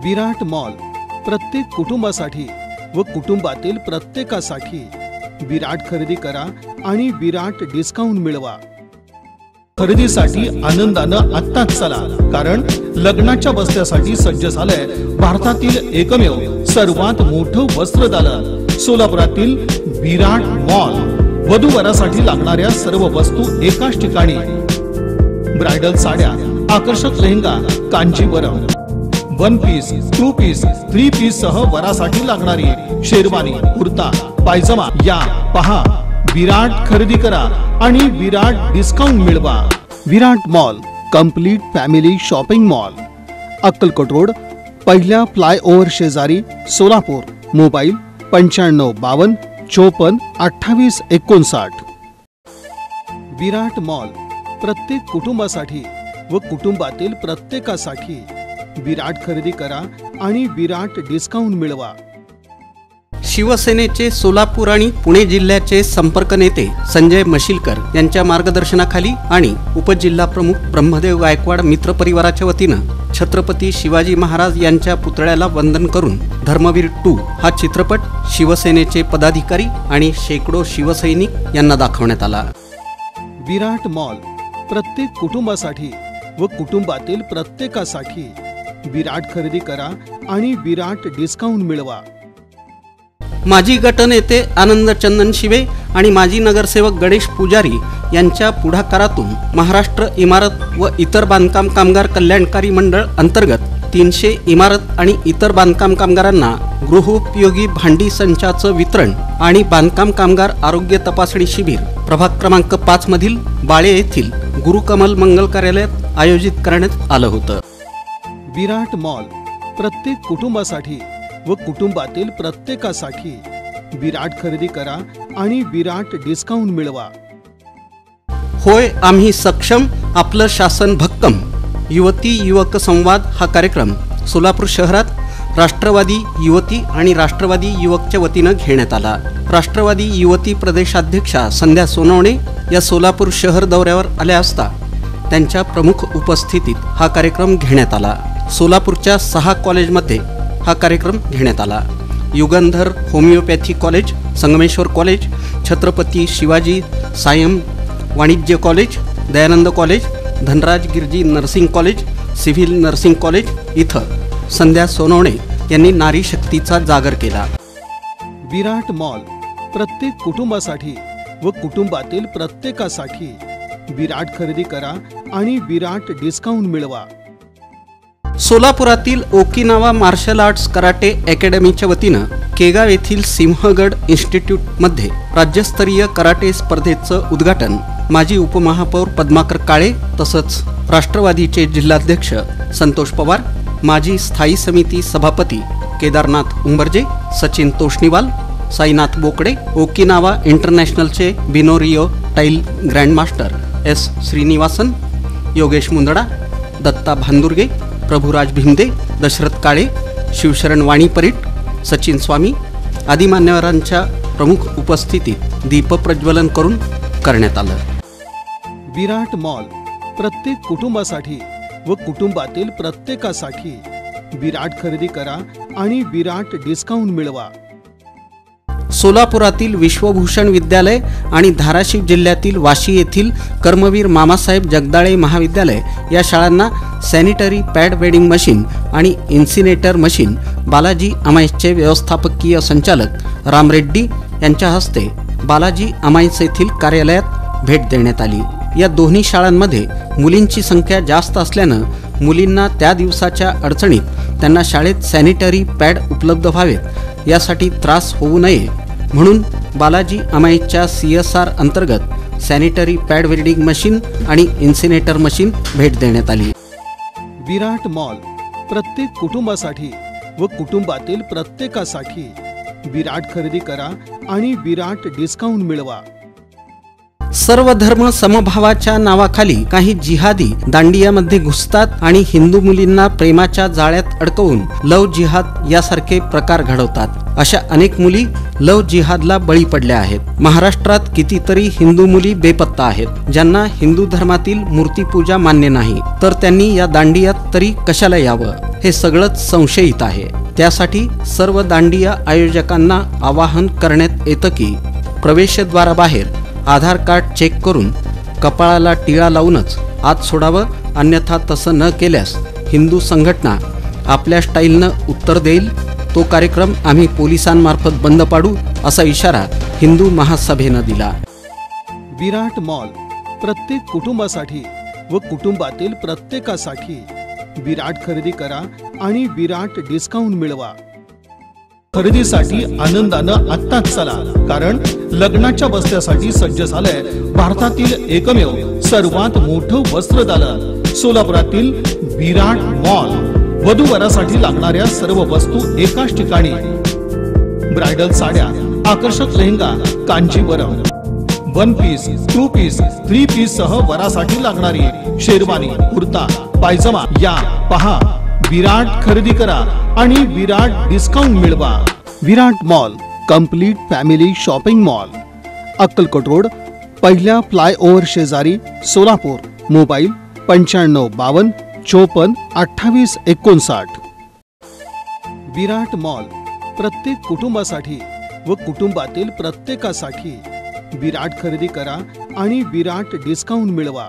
विराट mall प्रत्येक कुटुंबासाठी व कुटुंबातील प्रत्येकासाठी विराट खरेदी करा आणि विराट डिस्काउंट मिळवा। खरेदीसाठी आनंदानं आत्ताच चला, कारण लग्नाच्या बस्त्यासाठी सज्ज झालंय भारतातील एकमेव सर्वात मोठं वस्त्रदालन सोलापुरातील विराट मॉल। वधूवरासाठी लागणाऱ्या सर्व वस्तू एकाच ठिकाणी। ब्राइडल साड्या, आकर्षक lehenga, Kanjeevaram, 1 piece, 2 piece, 3 piece सह वरासाठी लागणारी शेरवानी, कुर्ता, पायजमा या पहा। विराट खरेदी करा आणि विराट डिस्काउंट मिळवा। Virat mall complete family shopping mall, Akkalkot road, पहिल्या फ्लायओव्हर शेजारी, सोलापूर। मोबाईल 9552 54 28 59। विराट मॉल प्रत्येक कुटुंबासाठी व कुटुंबातील प्रत्येकासाठी विराट खरेदी करा आणि विराट डिस्काउंट मिळवा। शिवसेनेचे सोलापूर आणि पुणे जिल्ह्याचे संपर्क नेते संजय मशिलकर यांच्या मार्गदर्शनाखाली आणि उपजिल्हा प्रमुख ब्रह्मदेव गायकवाड मित्र परिवाराच्या वतीनं छत्रपती शिवाजी महाराज यांच्या पुतळ्याला वंदन करून धर्मवीर 2 हा चित्रपट शिवसेनेचे पदाधिकारी आणि शेकडो शिवसैनिक यांना दाखवण्यात आला। विराट मॉल प्रत्येक कुटुंबासाठी व कुटुंबातील प्रत्येकासाठी विराट खरेदी करा आणि विराट डिस्काउंट मिळवा। माजी गटनेते आनंद चंदन शिवे आणि माजी नगरसेवक गणेश पुजारी यांच्या पुढाकारातून महाराष्ट्र इमारत व इतर बांधकाम कामगार कल्याणकारी मंडळ अंतर्गत 300 इमारत आणि इतर बांधकाम कामगारांना गृहोपयोगी भांडी संचाचं वितरण आणि बांधकाम कामगार आरोग्य तपासणी शिबिर प्रभाग क्रमांक 5 मधील बाळे येथील गुरुकमल मंगल कार्यालयात आयोजित करण्यात आलं होतं। विराट मॉल प्रत्येक कुटुंबासाठी व कुटुंबातील प्रत्येकासाठी विराट खरेदी करा आणि विराट डिस्काउंट मिळवा। होय आम्ही सक्षम, आपलं शासन भक्कम युवती युवक संवाद हा कार्यक्रम सोलापूर शहरात राष्ट्रवादी युवती आणि राष्ट्रवादी युवकच्या वतीनं घेण्यात आला। राष्ट्रवादी युवती प्रदेशाध्यक्षा संध्या सोनवणे या सोलापूर शहर दौऱ्यावर आल्या असता त्यांच्या प्रमुख उपस्थितीत हा कार्यक्रम घेण्यात आला। सोलापूरच्या 6 कॉलेजमध्ये हा कार्यक्रम घेण्यात आला। Yugandhar homoeopathy college, Sangameshwar college, Chhatrapati Shivaji Sayam Vanijya college, Dayanand college, Dhanraj Girji nursing college, civil nursing college इथं संध्या सोनवणे यांनी नारी शक्तीचा जागर केला। विराट मॉल प्रत्येक कुटुंबासाठी व कुटुंबातील प्रत्येकासाठी विराट खरेदी करा आणि विराट डिस्काउंट मिळवा। सोलापुरातील ओकिनावा मार्शल आर्ट्स कराटे अकॅडमीच्या वतीनं केगाव येथील सिंहगड इन्स्टिट्यूटमध्ये राज्यस्तरीय कराटे स्पर्धेचं उद्घाटन माजी उपमहापौर पद्माकर काळे तसंच राष्ट्रवादीचे जिल्हाध्यक्ष संतोष पवार, माजी स्थायी समिती सभापती केदारनाथ उंबर्जे, सचिन तोष्णीवाल, साईनाथ बोकडे, ओकिनावा इंटरनॅशनलचे बिनोरियो टाईल ग्रँडमास्टर एस श्रीनिवासन, योगेश मुंदडा, दत्ता भांदुर्गे, प्रभुराज भिंदे, दशरथ काळे, शिवशरण वाणी परीट, सचिन स्वामी आदी मान्यवरांच्या प्रमुख उपस्थितीत दीपप्रज्वलन करून करण्यात आलं। विराट मॉल प्रत्येक कुटुंबासाठी व कुटुंबातील प्रत्येकासाठी विराट खरेदी करा आणि विराट डिस्काउंट मिळवा। सोलापुरातील विश्वभूषण विद्यालय आणि धाराशिव जिल्ह्यातील वाशी येथील कर्मवीर मामासाहेब जगदाळे महाविद्यालय या शाळांना सॅनिटरी पॅड वेडिंग मशीन आणि इन्सिनेटर मशीन बालाजी अमाईसचे व्यवस्थापकीय संचालक राम रेड्डी यांच्या हस्ते बालाजी अमाईस येथील कार्यालयात भेट देण्यात आली। या दोन्ही शाळांमध्ये मुलींची संख्या जास्त असल्यानं मुलींना त्या दिवसाच्या अडचणीत त्यांना शाळेत सॅनिटरी पॅड उपलब्ध व्हावेत यासाठी त्रास होऊ नये म्हणून बालाजी अमाईसच्या CSR अंतर्गत सॅनिटरी पॅड वेल्डिंग मशीन आणि इन्सिनेटर मशीन भेट देण्यात आली। विराट मॉल प्रत्येक कुटुंबासाठी व कुटुंबातील प्रत्येकासाठी विराट खरेदी करा आणि विराट डिस्काउंट मिळवा। सर्व धर्म समभावाच्या नावाखाली काही जिहादी दांडियामध्ये घुसतात आणि हिंदू मुलींना प्रेमाच्या जाळ्यात अडकवून लव जिहाद यासारखे प्रकार घडवतात। अशा अनेक मुली लव जिहादला बळी पडल्या आहेत। महाराष्ट्रात कितीतरी हिंदू मुली बेपत्ता आहेत ज्यांना हिंदू धर्मातील मूर्तीपूजा मान्य नाही, तर त्यांनी या दांडियात तरी कशाला यावं। हे सगळंच संशयित आहे. त्यासाठी सर्व दांडिया आयोजकांना आवाहन करण्यात येतं की प्रवेशद्वाराबाहेर आधार कार्ड चेक करून कपाळाला टिळा लावूनच आत सोडावं, अन्यथा तसं न केल्यास हिंदू संघटना आपल्या स्टाईलनं उत्तर देईल. तो कार्यक्रम आम्ही पोलिसांमार्फत बंद पाडू, असा इशारा हिंदू महासभेनं दिला. विराट मॉल प्रत्येक कुटुंबासाठी व कुटुंबातील प्रत्येकासाठी. विराट खरेदी करा आणि विराट डिस्काउंट मिळवा. खरेदीसाठी आनंदानं आत्ताच चला, कारण लग्नाच्या बस्त्यासाठी सज्ज झालंय भारतातील एकमेव सर्वात मोठं वस्त्रदालन सोलापुरातील विराट मॉल. वधूवरासाठी लागणाऱ्या सर्व वस्तू एकाच ठिकाणी. ब्रायडल साड्या, आकर्षक lehenga, Kanjeevaram, 1 piece, 2 piece, 3 piece सह वरासाठी लागणारी शेरवानी, कुर्ता, पायजमा. या पहा, विराट खरेदी करा आणि विराट डिस्काउंट मिळवा. Virat mall complete family shopping mall, Akkalkot road, पहिल्या फ्लायओव्हर शेजारी, सोलापूर. मोबाईल 9552 54 28 59. विराट मॉल प्रत्येक कुटुंबासाठी व कुटुंबातील प्रत्येकासाठी. विराट खरेदी करा आणि विराट डिस्काउंट मिळवा.